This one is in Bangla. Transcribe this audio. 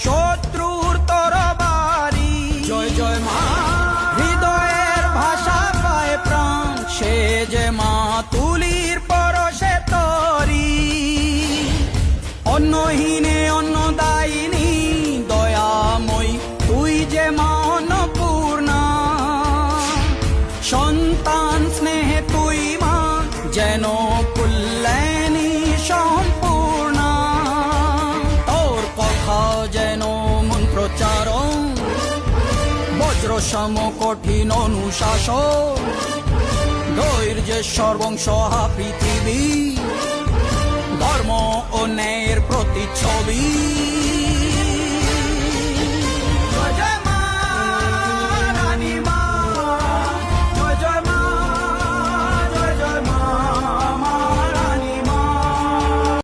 শত্রুর তরবারি। জয় জয় মা, হৃদয়ের ভাষা পায় প্রাণ, সে যে মা তুলির পরশে তরি। অন্নহীনে অন্নদায়িনী দয়াময়ী, তুই যে মা অন্নপূর্ণা। সন্তান স্নেহে তুই মা যেন কল্যাণী সম্পূর্ণা। তোর কথা যেন মন্ত্রোচ্চারণ, বজ্রসম কঠিন অনুশাসন। ধৈর্যেশ্বর বংশহা পৃথিবী, ধর্ম ও ন্যায়ের প্রতিচ্ছবি।